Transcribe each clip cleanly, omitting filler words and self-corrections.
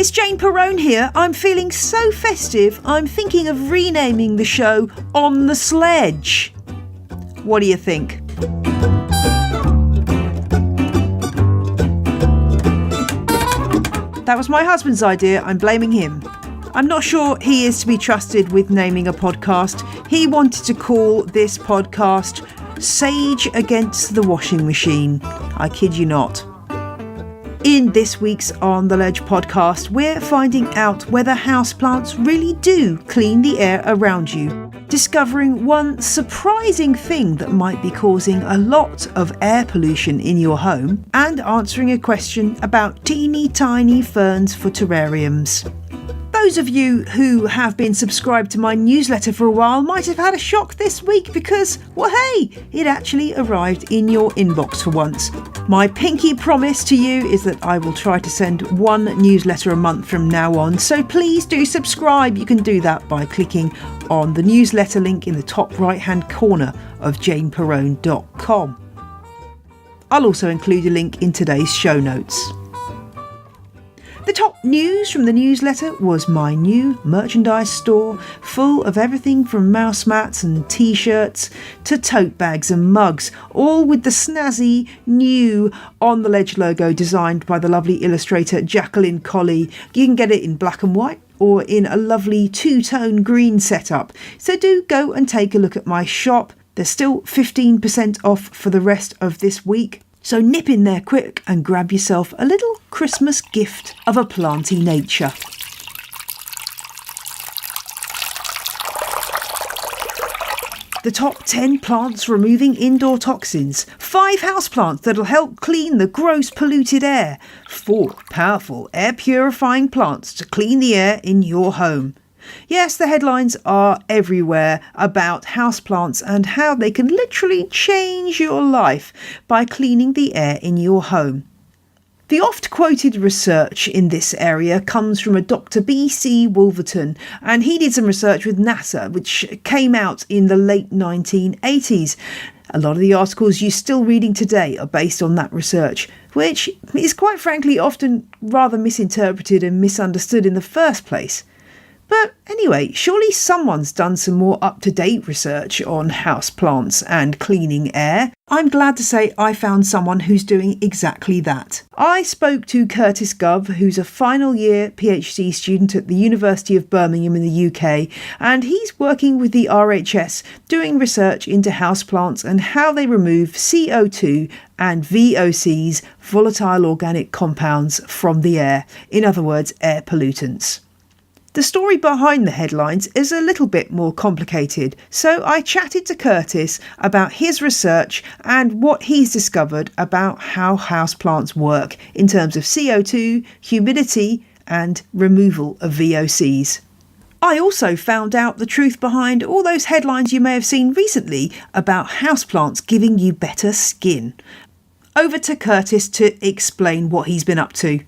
It's Jane Perrone here. I'm feeling so festive, I'm thinking of renaming the show On the Sledge. What do you think? That was my husband's idea. I'm blaming him. I'm not sure he is to be trusted with naming a podcast. He wanted to call this podcast Sage Against the Washing Machine. I kid you not. In this week's On the Ledge podcast, we're finding out whether houseplants really do clean the air around you, discovering one surprising thing that might be causing a lot of air pollution in your home, and answering a question about teeny tiny ferns for terrariums. Those of you who have been subscribed to my newsletter for a while might have had a shock this week because, well, hey, it actually arrived in your inbox for once. My pinky promise to you is that I will try to send one newsletter a month from now on, so please do subscribe. You can do that by clicking on the newsletter link in the top right-hand corner of janeperrone.com. I'll also include a link in today's show notes. The top news from the newsletter was my new merchandise store full of everything from mouse mats and t-shirts to tote bags and mugs, all with the snazzy new On the Ledge logo designed by the lovely illustrator Jacqueline Colley. You can get it in black and white or in a lovely two-tone green setup. So do go and take a look at my shop. There's still 15% off for the rest of this week. So nip in there quick and grab yourself a little Christmas gift of a planty nature. The top 10 plants removing indoor toxins, 5 houseplants that'll help clean the gross polluted air, 4 powerful air purifying plants to clean the air in your home. Yes, the headlines are everywhere about houseplants and how they can literally change your life by cleaning the air in your home. The oft-quoted research in this area comes from a Dr. B.C. Wolverton, and he did some research with NASA, which came out in the late 1980s. A lot of the articles you're still reading today are based on that research, which is quite frankly often rather misinterpreted and misunderstood in the first place. But anyway, surely someone's done some more up-to-date research on houseplants and cleaning air. I'm glad to say I found someone who's doing exactly that. I spoke to Curtis Gubb, who's a final year PhD student at the University of Birmingham in the UK, and he's working with the RHS doing research into houseplants and how they remove CO2 and VOCs, volatile organic compounds, from the air. In other words, air pollutants. The story behind the headlines is a little bit more complicated, so I chatted to Curtis about his research and what he's discovered about how houseplants work in terms of CO2, humidity and removal of VOCs. I also found out the truth behind all those headlines you may have seen recently about houseplants giving you better skin. Over to Curtis to explain what he's been up to.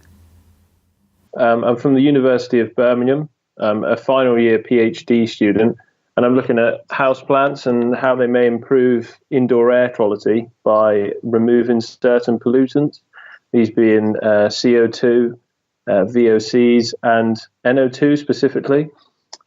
I'm from the University of Birmingham. I'm a final year PhD student, and I'm looking at houseplants and how they may improve indoor air quality by removing certain pollutants, these being CO2, VOCs, and NO2 specifically.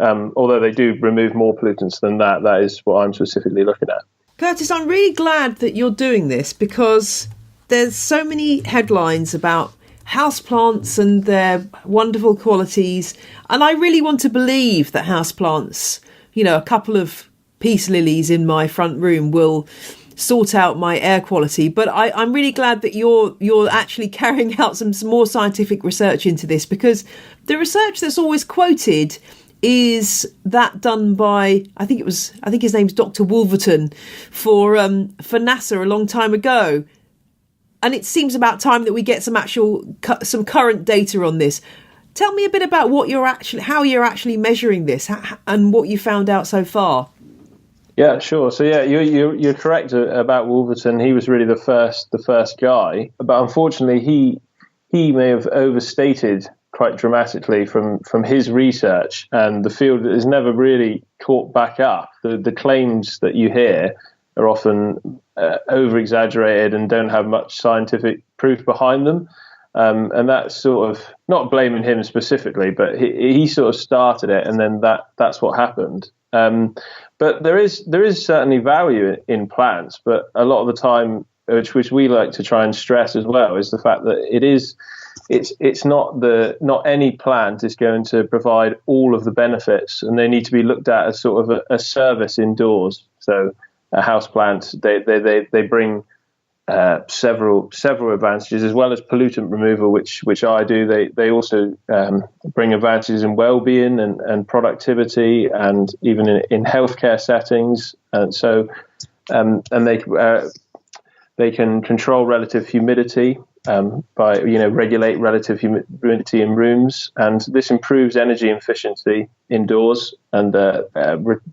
Although they do remove more pollutants than that, that is what I'm specifically looking at. Curtis, I'm really glad that you're doing this because there's so many headlines about houseplants and their wonderful qualities, and I really want to believe that houseplants, a couple of peace lilies in my front room will sort out my air quality. But I'm really glad that you're actually carrying out some more scientific research into this, because the research that's always quoted is that done by I think his name's Dr. Wolverton for NASA a long time ago. And it seems about time that we get some current data on this. Tell me a bit about how you're actually measuring this and what you found out so far. Yeah, sure. So yeah, you're correct about Wolverton. He was really the first guy, but unfortunately he may have overstated quite dramatically from his research, and the field has never really caught back up. The claims that you hear are often over-exaggerated and don't have much scientific proof behind them. And that's sort of not blaming him specifically, but he sort of started it, and then that's what happened. But there is certainly value in plants, but a lot of the time, which we like to try and stress as well, is the fact that it's not any plant is going to provide all of the benefits, and they need to be looked at as sort of a service indoors. So a house plant, they bring several advantages, as well as pollutant removal, which I do. They also bring advantages in well-being and productivity, and even in healthcare settings. And so, and they can control relative humidity by regulate relative humidity in rooms, and this improves energy efficiency indoors and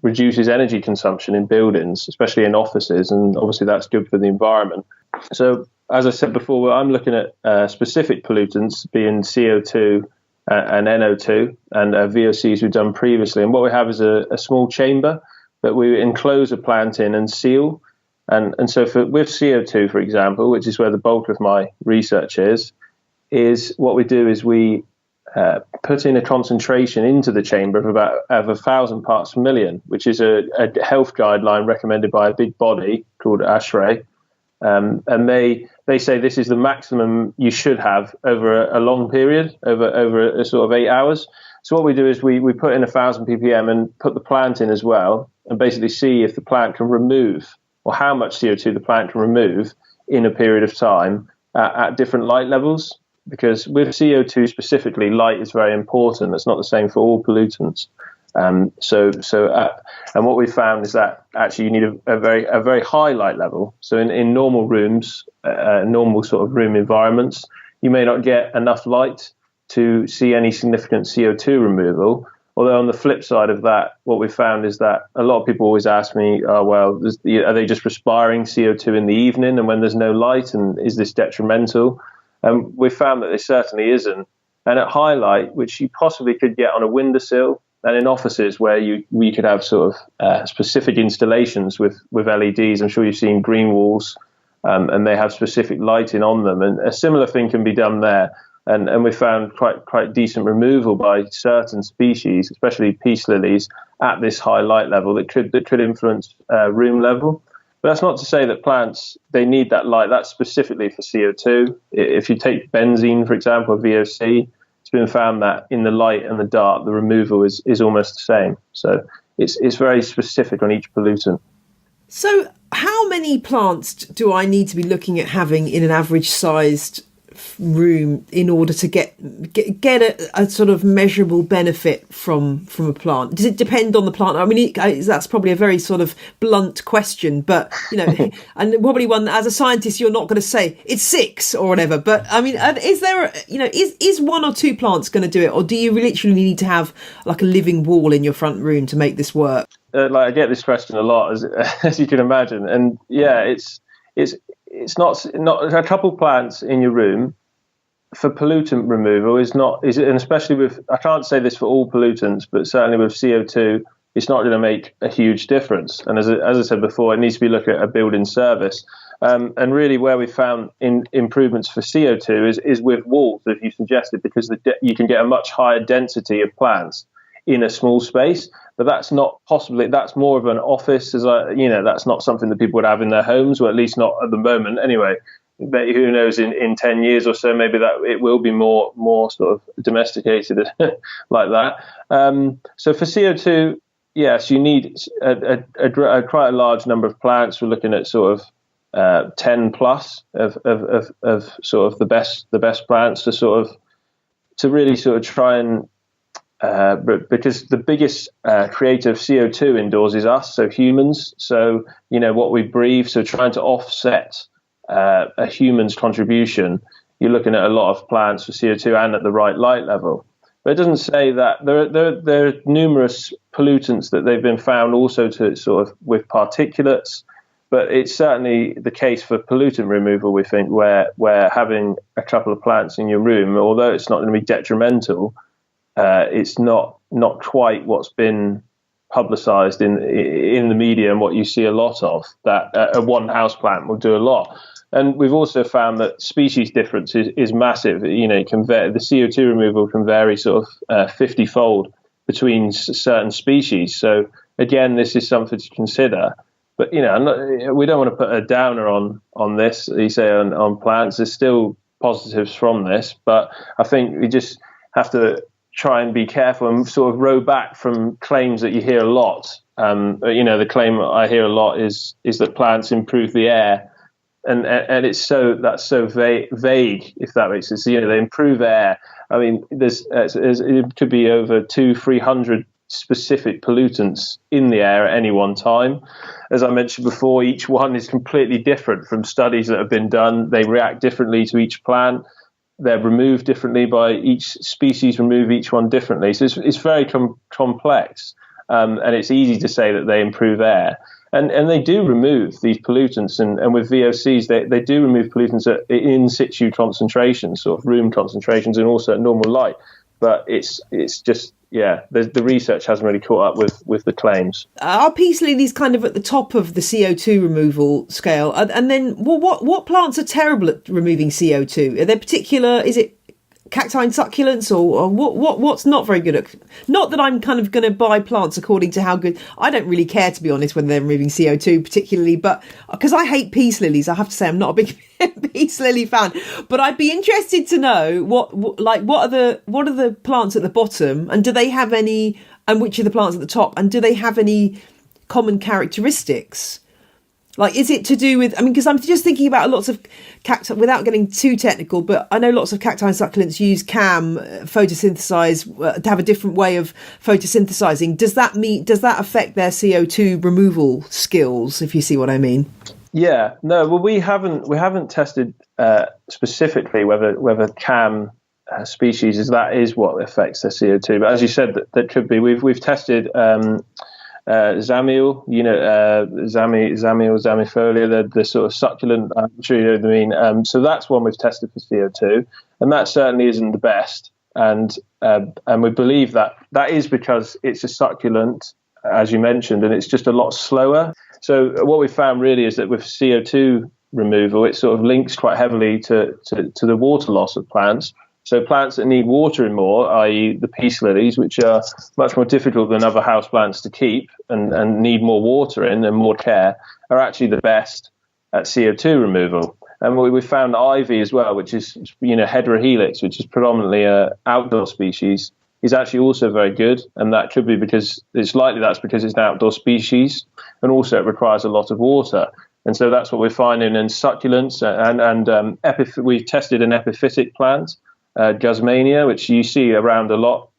reduces energy consumption in buildings, especially in offices, and obviously that's good for the environment. So, as I said before, I'm looking at specific pollutants, being CO2 and NO2, and VOCs we've done previously. And what we have is a small chamber that we enclose a plant in and seal. And so with CO2, for example, which is where the bulk of my research is what we do is we put in a concentration into the chamber of 1,000 parts per million, which is a health guideline recommended by a big body called ASHRAE. And they say this is the maximum you should have over a long period, over a sort of 8 hours. So what we do is we put in 1,000 ppm and put the plant in as well, and basically see if the plant can remove, or how much CO2 the plant can remove in a period of time at different light levels. Because with CO2 specifically, light is very important. It's not the same for all pollutants. And what we found is that actually you need a very high light level. So in normal rooms, normal sort of room environments, you may not get enough light to see any significant CO2 removal. Although on the flip side of that, what we found is that a lot of people always ask me, are they just respiring CO2 in the evening and when there's no light, and is this detrimental? We found that it certainly isn't. And at high light, which you possibly could get on a windowsill, and in offices where we could have sort of specific installations with LEDs. I'm sure you've seen green walls, and they have specific lighting on them. And a similar thing can be done there. And we found quite decent removal by certain species, especially peace lilies, at this high light level that could influence room level. But that's not to say that plants, they need that light. That's specifically for CO2. If you take benzene, for example, VOC, it's been found that in the light and the dark, the removal is almost the same. So it's very specific on each pollutant. So how many plants do I need to be looking at having in an average sized room in order to get a sort of measurable benefit from a plant? Does it depend on the plant? I mean, that's probably a very sort of blunt question, but and probably one that as a scientist you're not going to say it's 6 or whatever. But I mean, is there is 1 or 2 plants going to do it, or do you literally need to have like a living wall in your front room to make this work? I get this question a lot, as you can imagine, and yeah, it's not a couple plants in your room for pollutant removal and especially with, I can't say this for all pollutants, but certainly with CO2, it's not going to make a huge difference. And as I said before, it needs to be looked at a building service. And really where we found improvements for CO2 is with walls, as you suggested, because you can get a much higher density of plants in a small space. But that's not possibly, that's more of an office, that's not something that people would have in their homes, or at least not at the moment anyway. But who knows, in 10 years or so, maybe that it will be more sort of domesticated like that. So for CO2, yes, you need quite a large number of plants. We're looking at sort of 10 plus of sort of the best plants to really sort of try and because the biggest creator of CO2 indoors is us, so humans. So what we breathe. So trying to offset a human's contribution, you're looking at a lot of plants for CO2 and at the right light level. But it doesn't say that there are numerous pollutants that they've been found also to sort of with particulates. But it's certainly the case for pollutant removal, we think, where having a couple of plants in your room, although it's not going to be detrimental, it's not quite what's been publicised in the media and what you see a lot of, that one houseplant will do a lot. And we've also found that species difference is massive. It can vary, the CO2 removal can vary sort of 50-fold between certain species. So again, this is something to consider. But we don't want to put a downer on this. You say on plants, there's still positives from this, but I think we just have to try and be careful and sort of row back from claims that you hear a lot. The claim I hear a lot is that plants improve the air. And that's so vague, if that makes sense. They improve air. I mean, it could be over 200-300 specific pollutants in the air at any one time. As I mentioned before, each one is completely different from studies that have been done. They react differently to each plant. They're removed differently by each species. Remove each one differently. So it's very complex, and it's easy to say that they improve air. And they do remove these pollutants, and with VOCs, they do remove pollutants at in situ concentrations, sort of room concentrations, and also at normal light. But it's just, the research hasn't really caught up with the claims. Are peace lilies kind of at the top of the CO2 removal scale? And then, what plants are terrible at removing CO2? Are there particular, is it cacti and succulents, or what's not very good at? Not that I'm kind of going to buy plants according to how good. I don't really care, to be honest, when they're removing CO2 particularly, but because I hate peace lilies, I have to say I'm not a big peace lily fan. But I'd be interested to know what are the plants at the bottom, and do they have any? And which are the plants at the top, and do they have any common characteristics? Like, is it to do with, because I'm just thinking about lots of cacti, without getting too technical, but I know lots of cacti and succulents use CAM, photosynthesize, to have a different way of photosynthesizing. Does that affect their CO2 removal skills, if you see what I mean? Yeah, no, well, we haven't tested specifically whether CAM species is what affects their CO2. But as you said, that could be. We've tested Zamiel, Zamifolia, the sort of succulent, I'm sure you know what I mean. So that's one we've tested for CO2, and that certainly isn't the best. And we believe that is because it's a succulent, as you mentioned, and it's just a lot slower. So what we found really is that with CO2 removal, it sort of links quite heavily to the water loss of plants. So plants that need watering more, i.e. the peace lilies, which are much more difficult than other house plants to keep and need more water in and more care, are actually the best at CO2 removal. And we found ivy as well, which is, heterohelix, which is predominantly an outdoor species, is actually also very good. And that could be because it's likely that's because it's an outdoor species, and also it requires a lot of water. And so that's what we're finding in succulents. And we've tested an epiphytic plant, Guzmania, which you see around a lot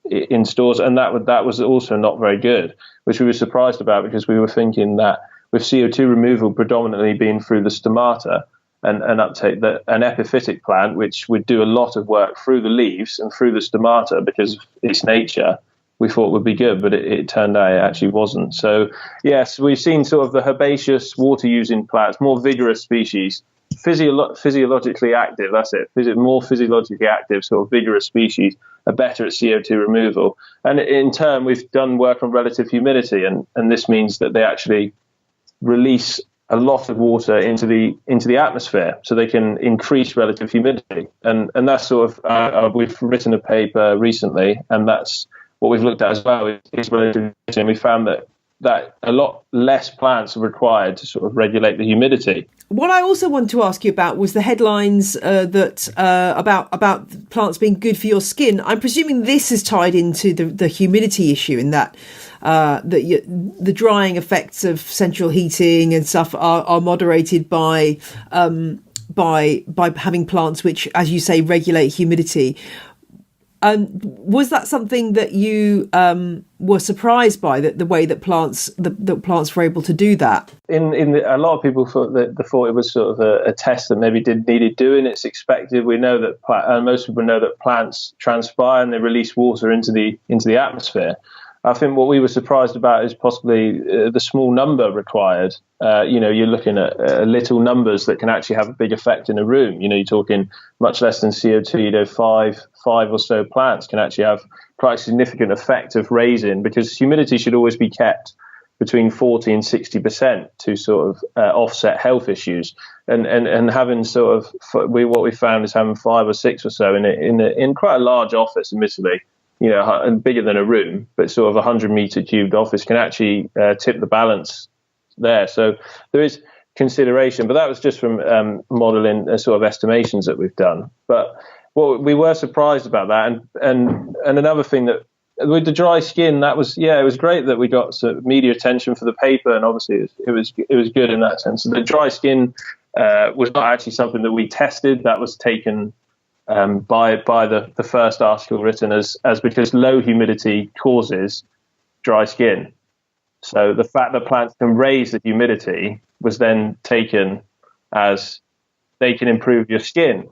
in stores, and that was also not very good, which we were surprised about, because we were thinking that with CO2 removal predominantly being through the stomata and uptake, that an epiphytic plant, which would do a lot of work through the leaves and through the stomata because of its nature, we thought would be good, but it turned out it actually wasn't. So yes, we've seen sort of the herbaceous water-using plants, more vigorous species, physiologically active, that's it. More physiologically active, sort of vigorous species are better at CO2 removal. And in turn, we've done work on relative humidity, and this means that they actually release a lot of water into the atmosphere, so they can increase relative humidity. And that's sort of we've written a paper recently, and that's what we've looked at as well, is relative humidity, and we found that a lot less plants are required to sort of regulate the humidity. What I also want to ask you about was the headlines about plants being good for your skin. I'm presuming this is tied into the humidity issue, in that the drying effects of central heating and stuff are moderated by having plants which, as you say, regulate humidity. Was that something that you were surprised by, that the way that plants were able to do that? A lot of people thought it was sort of a test that maybe needed doing. It's expected. We know that most people know that plants transpire and they release water into the atmosphere. I think what we were surprised about is possibly the small number required. You're looking at little numbers that can actually have a big effect in a room. You're talking much less than CO2. Five or so plants can actually have quite a significant effect of raising, because humidity should always be kept between 40 and 60% to sort of offset health issues. And having sort of, what we found is having 5 or 6 or so in quite a large office, admittedly, and bigger than a room, but sort of 100-meter cubed office can actually tip the balance there. So there is consideration, but that was just from modelling sort of estimations that we've done. But we were surprised about that. And another thing that with the dry skin, it was great that we got some media attention for the paper, and obviously it was good in that sense. So the dry skin was not actually something that we tested. That was taken by the first article written as because low humidity causes dry skin. So the fact that plants can raise the humidity was then taken as they can improve your skin.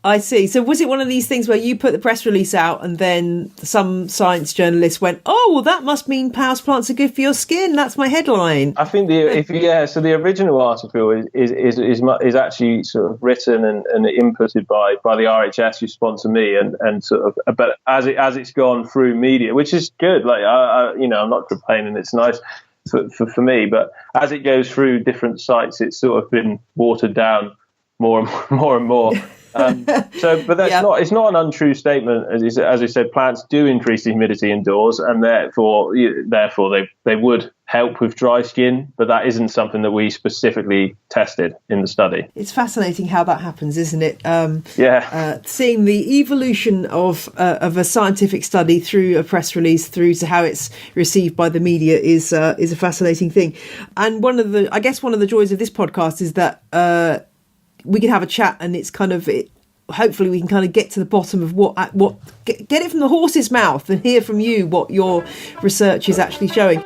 I see. So was it one of these things where you put the press release out and then some science journalist went, "Oh, well, that must mean houseplants are good for your skin. That's my headline." I think so the original article is actually sort of written and inputted by the RHS, who sponsor me, and sort of, but as it's gone through media, which is good. Like I'm not complaining. It's nice for me, but as it goes through different sites, it's sort of been watered down more and more. But that's it's not an untrue statement. As I said, plants do increase the humidity indoors, and therefore they would help with dry skin. But that isn't something that we specifically tested in the study. It's fascinating how that happens, isn't it? Seeing the evolution of a scientific study through a press release through to how it's received by the media is a fascinating thing. And one of the joys of this podcast is that we can have a chat, and it's kind of hopefully we can kind of get to the bottom of get it from the horse's mouth and hear from you what your research is actually showing.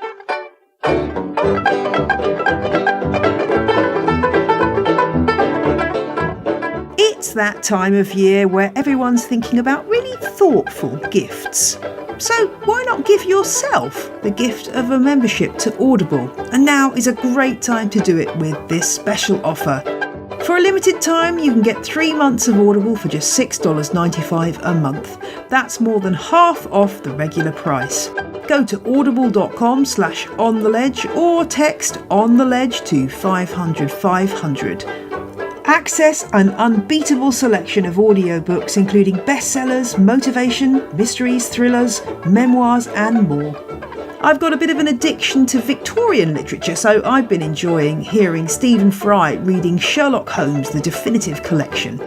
It's that time of year where everyone's thinking about really thoughtful gifts. So why not give yourself the gift of a membership to Audible? And now is a great time to do it with this special offer. For a limited time, you can get 3 months of Audible for just $6.95 a month. That's more than half off the regular price. Go to audible.com/ontheledge or text on the ledge to 500 500. Access an unbeatable selection of audiobooks, including bestsellers, motivation, mysteries, thrillers, memoirs, and more. I've got a bit of an addiction to Victorian literature, so I've been enjoying hearing Stephen Fry reading Sherlock Holmes, the definitive collection.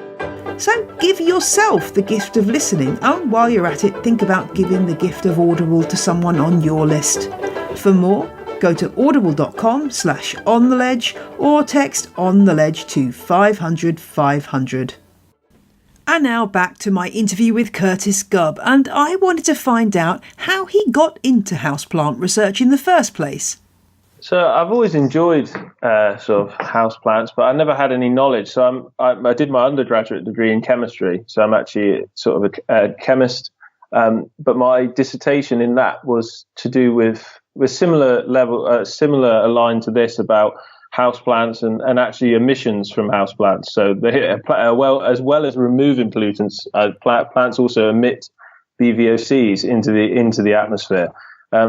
So give yourself the gift of listening, and while you're at it, think about giving the gift of Audible to someone on your list. For more, go to audible.com/ontheledge or text on the ledge to 500 500. And now back to my interview with Curtis Gubb, and I wanted to find out how he got into houseplant research in the first place. So I've always enjoyed sort of houseplants, but I never had any knowledge. So I did my undergraduate degree in chemistry, so I'm actually sort of a chemist. But my dissertation in that was to do with similar aligned to this, about houseplants and actually emissions from houseplants. So as well as removing pollutants, plants also emit BVOCs into the atmosphere.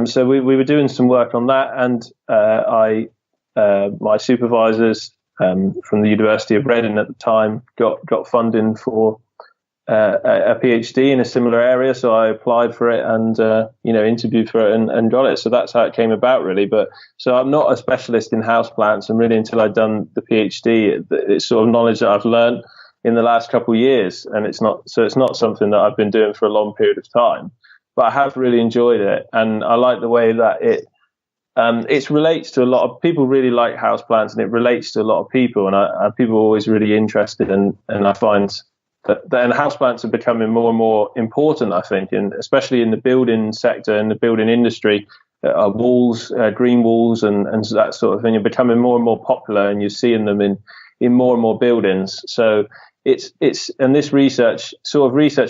So we were doing some work on that, and my supervisors from the University of Reading at the time got funding for a PhD in a similar area, so I applied for it and interviewed for it and got it. So that's how it came about, really. But so I'm not a specialist in houseplants, and really until I'd done the PhD, it's sort of knowledge that I've learned in the last couple of years, and it's not something that I've been doing for a long period of time. But I have really enjoyed it, and I like the way that it relates to a lot of people. Really like houseplants, and it relates to a lot of people, and people are always really interested, and I find and houseplants are becoming more and more important, I think, especially in the building sector and the building industry. Walls, green walls, and that sort of thing are becoming more and more popular, and you're seeing them in more and more buildings. So it's this research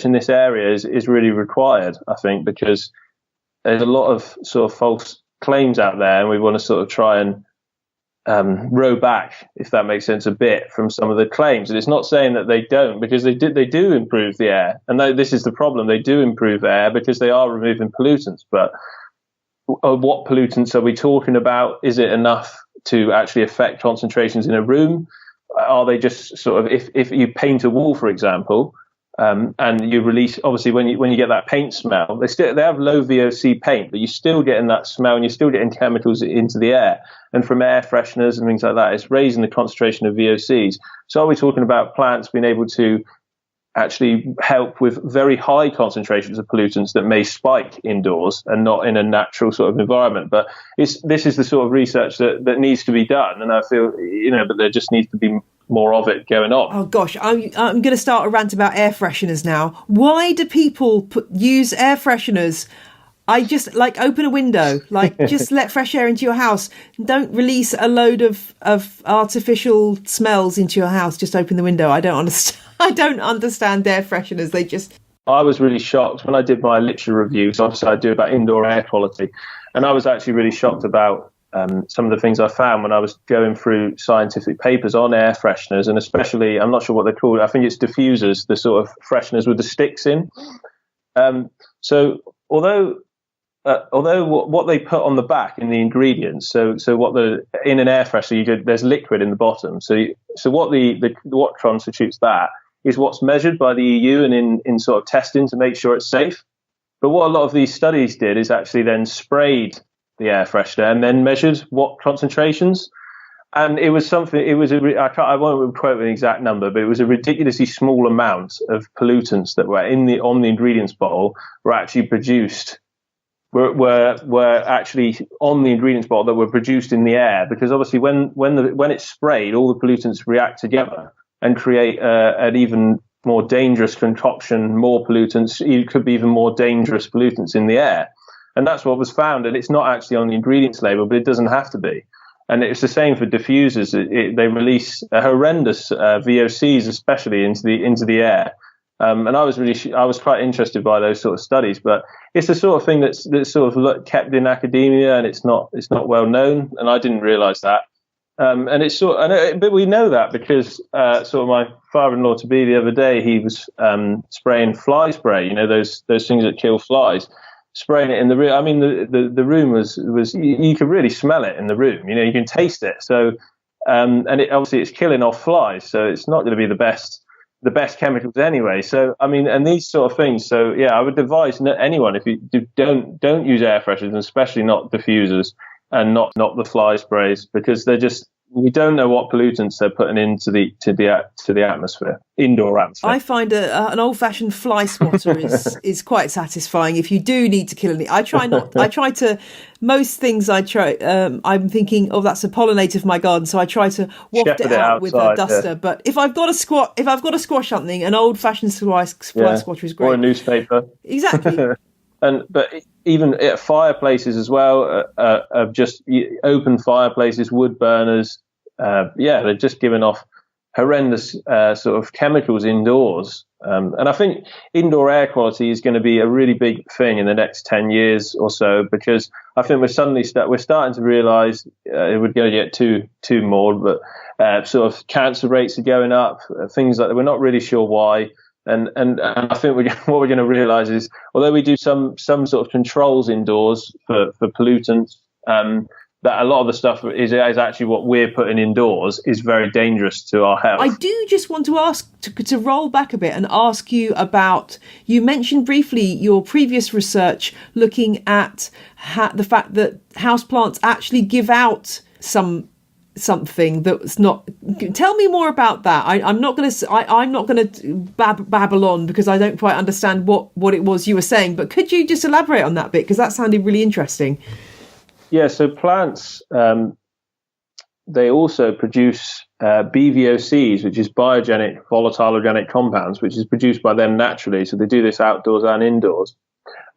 in this area is really required, I think, because there's a lot of sort of false claims out there, and we want to sort of try and row back, if that makes sense, a bit from some of the claims. And it's not saying that they don't, because they do improve the air. And this is the problem. They do improve air because they are removing pollutants. But what pollutants are we talking about? Is it enough to actually affect concentrations in a room? Are they just sort of, if you paint a wall, for example, and you release, obviously, when you get that paint smell, they have low VOC paint, but you're still getting that smell, and you're still getting chemicals into the air. And from air fresheners and things like that, it's raising the concentration of VOCs. So are we talking about plants being able to actually help with very high concentrations of pollutants that may spike indoors and not in a natural sort of environment? But this is the sort of research that needs to be done, and I feel, but there just needs to be more of it going on. Oh gosh, I'm going to start a rant about air fresheners now. Why do people use air fresheners? I just open a window, just let fresh air into your house. Don't release a load of artificial smells into your house. Just open the window. I don't understand. I don't understand air fresheners. I was really shocked when I did my literature reviews. Obviously, I do about indoor air quality, and I was actually really shocked about some of the things I found when I was going through scientific papers on air fresheners, and especially, I'm not sure what they're called. I think it's diffusers, the sort of fresheners with the sticks in. So although what they put on the back in the ingredients, so in an air freshener, there's liquid in the bottom. So what constitutes that is what's measured by the EU and in sort of testing to make sure it's safe. But what a lot of these studies did is actually then sprayed the air freshener and then measured what concentrations. And it was something. I won't quote an exact number, but it was a ridiculously small amount of pollutants that were on the ingredients bottle were actually produced. Were actually on the ingredients bottle that were produced in the air, because obviously when it's sprayed, all the pollutants react together and create an even more dangerous concoction, more pollutants. It could be even more dangerous pollutants in the air. And that's what was found. And it's not actually on the ingredients label, but it doesn't have to be. And it's the same for diffusers. They release horrendous VOCs, especially into the air. And I was quite interested by those sort of studies. But it's the sort of thing that's sort of kept in academia, and it's not well known. And I didn't realise that. But we know that because sort of my father-in-law to be the other day, he was spraying fly spray. Those things that kill flies. Spraying it in the room. I mean, the room was you could really smell it in the room. You can taste it. So, and obviously it's killing off flies. So it's not going to be the best chemicals anyway. So, I mean, and these sort of things. So, yeah, I would advise anyone, if you don't use air fresheners, and especially not diffusers and not the fly sprays, because we don't know what pollutants they're putting into the atmosphere, indoor atmosphere. I find an old-fashioned fly swatter is quite satisfying if you do need to kill any. Most things I try, I'm thinking, oh, that's a pollinator for my garden, so I try to waft it out outside, with a duster. Yeah. But if I've got to squash something, an old-fashioned fly swatter is great. Or a newspaper. Exactly. But even at fireplaces as well, of just open fireplaces, wood burners, they're just giving off horrendous sort of chemicals indoors. And I think indoor air quality is going to be a really big thing in the next 10 years or so, because I think we're starting to realise we're going to get two more, but sort of cancer rates are going up, things like that. We're not really sure why. And I think what we're going to realise is, although we do some sort of controls indoors for pollutants, that a lot of the stuff is actually what we're putting indoors is very dangerous to our health. I do just want to ask to roll back a bit and ask you about. You mentioned briefly your previous research looking at the fact that houseplants actually give out something that's not. Tell me more about that. I'm not going to babble on because I don't quite understand what it was you were saying. But could you just elaborate on that bit, because that sounded really interesting. Yeah. So plants, they also produce BVOCs, which is biogenic volatile organic compounds, which is produced by them naturally. So they do this outdoors and indoors.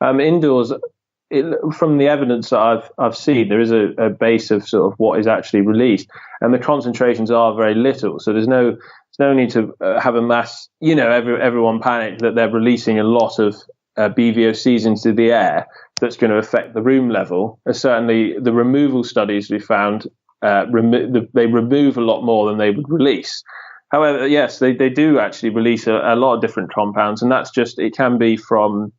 Indoors. From the evidence that I've seen, there is a base of sort of what is actually released, and the concentrations are very little. So there's no need to have a mass, everyone panic that they're releasing a lot of BVOCs into the air. that's going to affect the room level. Certainly, the removal studies we found they remove a lot more than they would release. However, yes, they do actually release a lot of different compounds, and that's just, it can be from,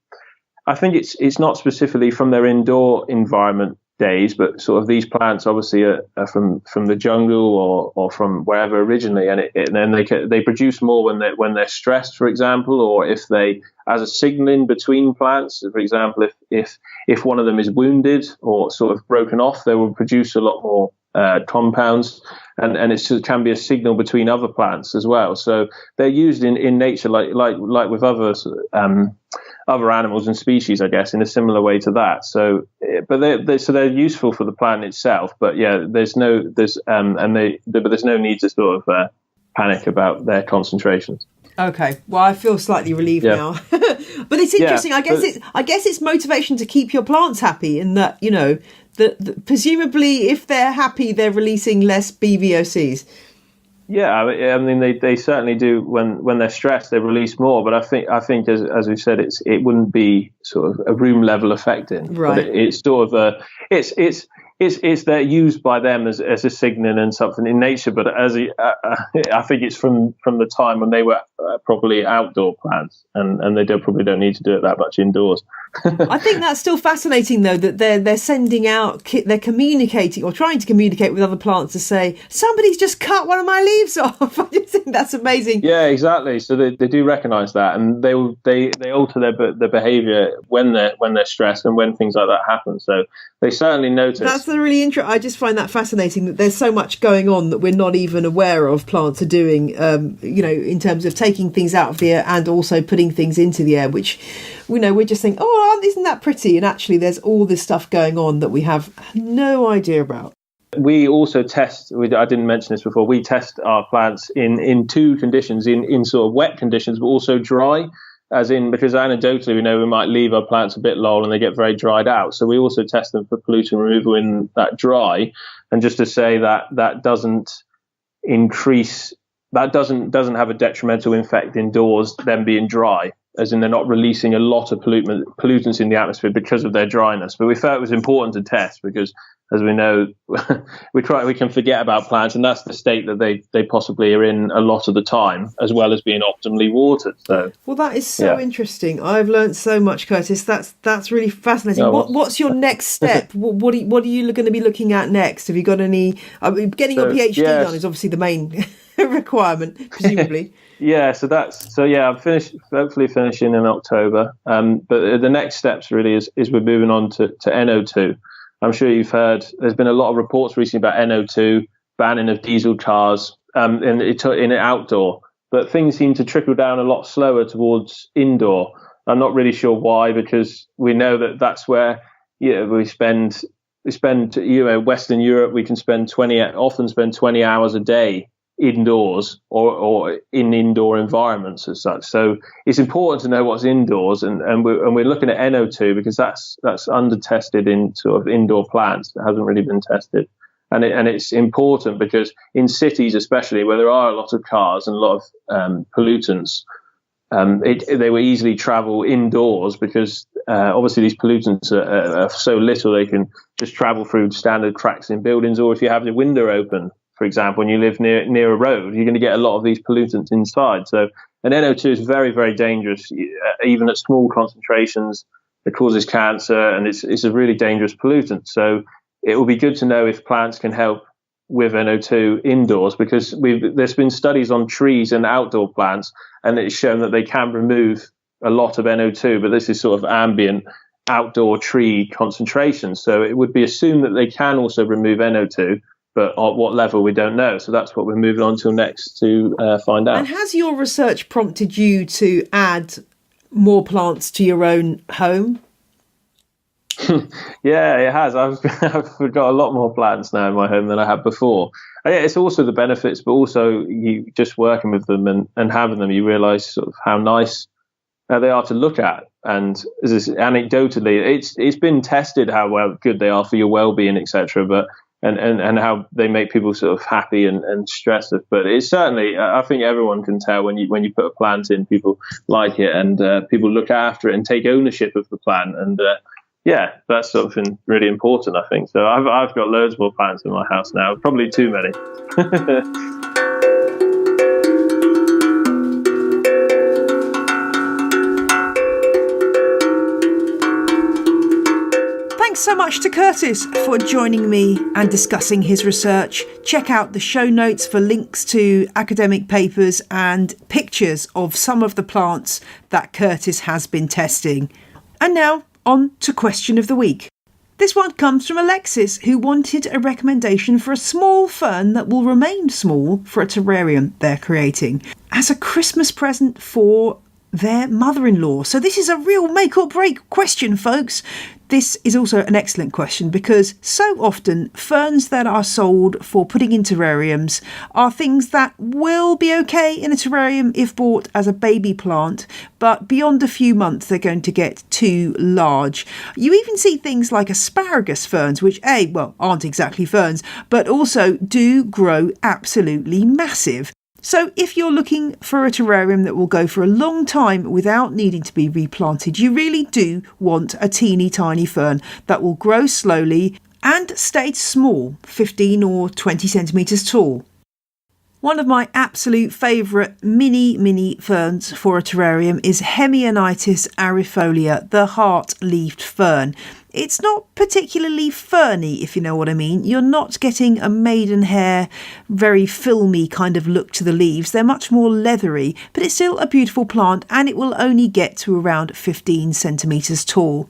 I think it's not specifically from their indoor environment days, but sort of these plants obviously are from the jungle or from wherever originally, and then they produce more when they're stressed, for example, or if they, as a signaling between plants, for example, if one of them is wounded or sort of broken off, they will produce a lot more compounds, and it can be a signal between other plants as well. So they're used in nature like with other animals and species, I guess, in a similar way to that. So, but they're useful for the plant itself. But yeah, there's no need to sort of panic about their concentrations. Okay, well, I feel slightly relieved now. But it's interesting. I guess it's motivation to keep your plants happy, in that, you know, that presumably if they're happy, they're releasing less BVOCs. Yeah, I mean they certainly do. When they're stressed, they release more. But I think as we've said, it wouldn't be sort of a room level effecting. Right. But it's sort of it's they're used by them as a signaling and something in nature. But I think it's from the time when they were probably outdoor plants, and they probably don't need to do it that much indoors. I think that's still fascinating, though, that they're sending out, they're communicating or trying to communicate with other plants to say, somebody's just cut one of my leaves off. I just think that's amazing. Yeah, exactly. So they do recognise that, and they alter their behaviour when they're stressed and when things like that happen. So they certainly notice. That's really interesting. I just find that fascinating, that there's so much going on that we're not even aware of plants are doing, in terms of taking things out of the air and also putting things into the air, which, we just think, isn't that pretty? And actually there's all this stuff going on that we have no idea about. We also test, I didn't mention this before, we test our plants in two conditions, in sort of wet conditions, but also dry, because anecdotally we know we might leave our plants a bit low and they get very dried out. So we also test them for pollutant removal in that dry. And just to say that doesn't increase, that doesn't have a detrimental effect indoors, them being dry, as in they're not releasing a lot of pollutants in the atmosphere because of their dryness. But we felt it was important to test because, as we know, we can forget about plants, and that's the state that they possibly are in a lot of the time, as well as being optimally watered. So, well, that is so interesting. I've learned so much, Curtis. That's really fascinating. What's your next step? What are you going to be looking at next? Have you got any? Getting your PhD done is obviously the main requirement, presumably. I'm hopefully finishing in October. But the next steps really is we're moving on to NO2. I'm sure you've heard, there's been a lot of reports recently about NO2, banning of diesel cars, in outdoor, but things seem to trickle down a lot slower towards indoor. I'm not really sure why, because we know that's where we spend Western Europe, we can often spend 20 hours a day indoors or in indoor environments as such. So it's important to know what's indoors, and we're looking at NO2 because that's under tested in sort of indoor plants that hasn't really been tested, and it's important because in cities especially where there are a lot of cars and a lot of pollutants, they will easily travel indoors because obviously these pollutants are so little they can just travel through standard cracks in buildings, or if you have the window open, for example, when you live near a road, you're going to get a lot of these pollutants inside. So an NO2 is very, very dangerous, even at small concentrations. It causes cancer, and it's a really dangerous pollutant. So it will be good to know if plants can help with NO2 indoors, because there's been studies on trees and outdoor plants, and it's shown that they can remove a lot of NO2, but this is sort of ambient outdoor tree concentration. So it would be assumed that they can also remove NO2, but at what level we don't know. So that's what we're moving on to next to find out. And has your research prompted you to add more plants to your own home? Yeah, it has. I've got a lot more plants now in my home than I had before. And it's also the benefits, but also you just working with them and having them, you realise sort of how nice they are to look at. And anecdotally, it's been tested how good they are for your well-being, etc. But and how they make people sort of happy and stressed. But it's certainly, I think everyone can tell when you put a plant in, people like it, and people look after it and take ownership of the plant. And yeah, that's something really important, I think. So I've got loads more plants in my house now, probably too many. Thanks so much to Curtis for joining me and discussing his research. Check out the show notes for links to academic papers and pictures of some of the plants that Curtis has been testing. And now, on to question of the week. This one comes from Alexis, who wanted a recommendation for a small fern that will remain small for a terrarium they're creating as a Christmas present for their mother-in-law. So this is a real make or break question, folks. This is also an excellent question because so often ferns that are sold for putting in terrariums are things that will be okay in a terrarium if bought as a baby plant, but beyond a few months they're going to get too large. You even see things like asparagus ferns, which aren't exactly ferns, but also do grow absolutely massive. So if you're looking for a terrarium that will go for a long time without needing to be replanted, you really do want a teeny tiny fern that will grow slowly and stay small, 15 or 20 centimetres tall. One of my absolute favourite mini ferns for a terrarium is Hemianitis arifolia, the heart-leafed fern. It's not particularly ferny, if you know what I mean. You're not getting a maidenhair, very filmy kind of look to the leaves. They're much more leathery, but it's still a beautiful plant and it will only get to around 15 centimetres tall.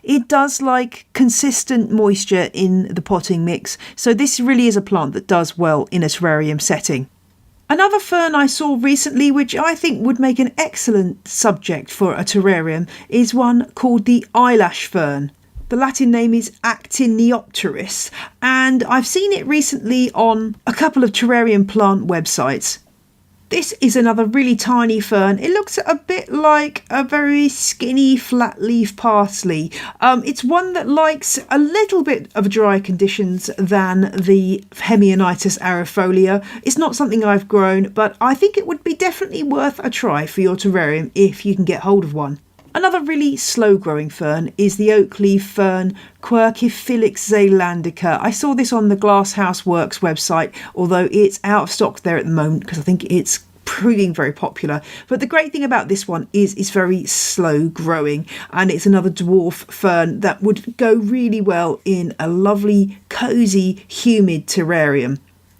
It does like consistent moisture in the potting mix, so this really is a plant that does well in a terrarium setting. Another fern I saw recently, which I think would make an excellent subject for a terrarium, is one called the eyelash fern. The Latin name is Actiniopteris, and I've seen it recently on a couple of terrarium plant websites. This is another really tiny fern. It looks a bit like a very skinny flat leaf parsley. It's one that likes a little bit of drier conditions than the Hemianitis arifolia. It's not something I've grown, but I think it would be definitely worth a try for your terrarium if you can get hold of one. Another really slow-growing fern is the oak leaf fern Querciphyllix zealandica. I saw this on the Glasshouse Works website, although it's out of stock there at the moment because I think it's proving very popular. But the great thing about this one is it's very slow growing, and it's another dwarf fern that would go really well in a lovely, cosy, humid terrarium.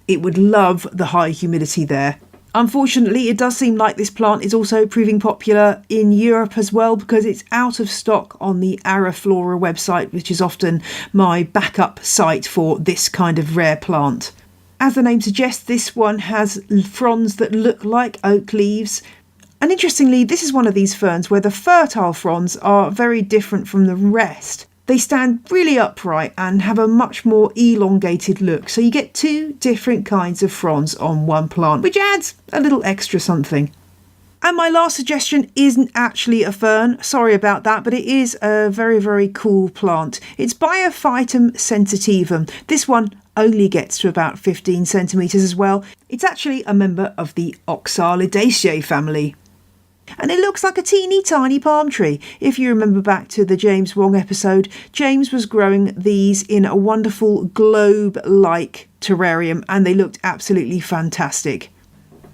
It would love the high humidity there. Unfortunately, it does seem like this plant is also proving popular in Europe as well because it's out of stock on the Araflora website, which is often my backup site for this kind of rare plant. As the name suggests, this one has fronds that look like oak leaves. And interestingly, this is one of these ferns where the fertile fronds are very different from the rest. They stand really upright and have a much more elongated look. So you get two different kinds of fronds on one plant, which adds a little extra something. And my last suggestion isn't actually a fern. Sorry about that, but it is a very, very cool plant. It's Biophytum sensitivum. This one only gets to about 15 centimetres as well. It's actually a member of the Oxalidaceae family. And it looks like a teeny tiny palm tree. If you remember back to the James Wong episode, James was growing these in a wonderful globe-like terrarium and they looked absolutely fantastic.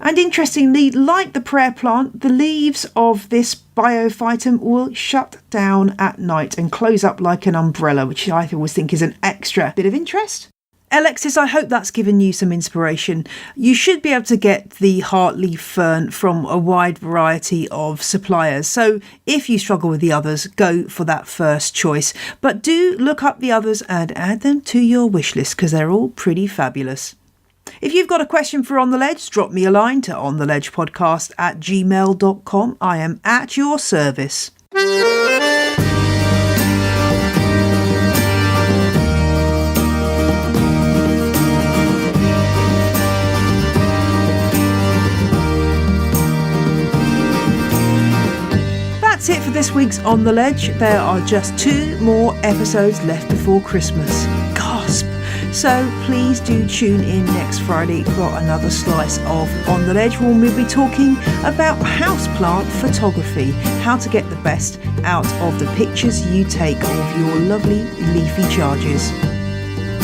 And interestingly, like the prayer plant, the leaves of this Biophytum will shut down at night and close up like an umbrella, which I always think is an extra bit of interest. Alexis, I hope that's given you some inspiration. You should be able to get the heartleaf fern from a wide variety of suppliers. So if you struggle with the others, go for that first choice. But do look up the others and add them to your wish list because they're all pretty fabulous. If you've got a question for On The Ledge, drop me a line to ontheledgepodcast@gmail.com. I am at your service. That's it for this week's On The Ledge. There are just 2 more episodes left before Christmas. Gasp! So please do tune in next Friday for another slice of On the Ledge, when we'll be talking about houseplant photography, how to get the best out of the pictures you take of your lovely leafy charges.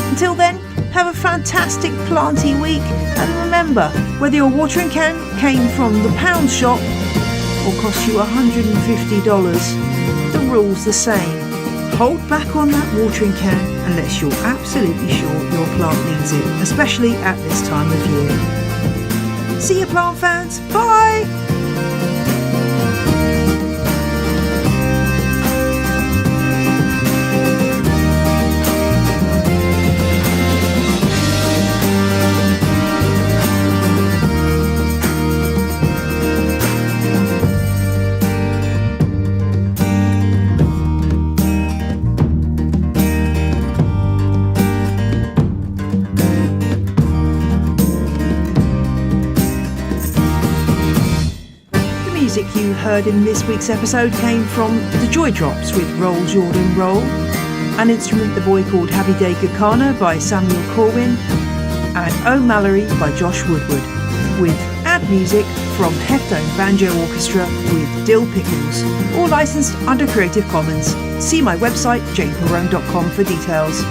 Until then, have a fantastic planty week, and remember, whether your watering can came from the pound shop or cost you $150, the rule's the same. Hold back on that watering can unless you're absolutely sure your plant needs it, especially at this time of year. See you, plant fans. Bye! Music you heard in this week's episode came from The Joy Drops with Roll Jordan Roll, An Instrument the Boy Called Happy Day Gakana by Samuel Corwin, and O'Mallory by Josh Woodward, with ad music from Heftone Banjo Orchestra with Dill Pickles, all licensed under Creative Commons. See my website janeperrone.com for details.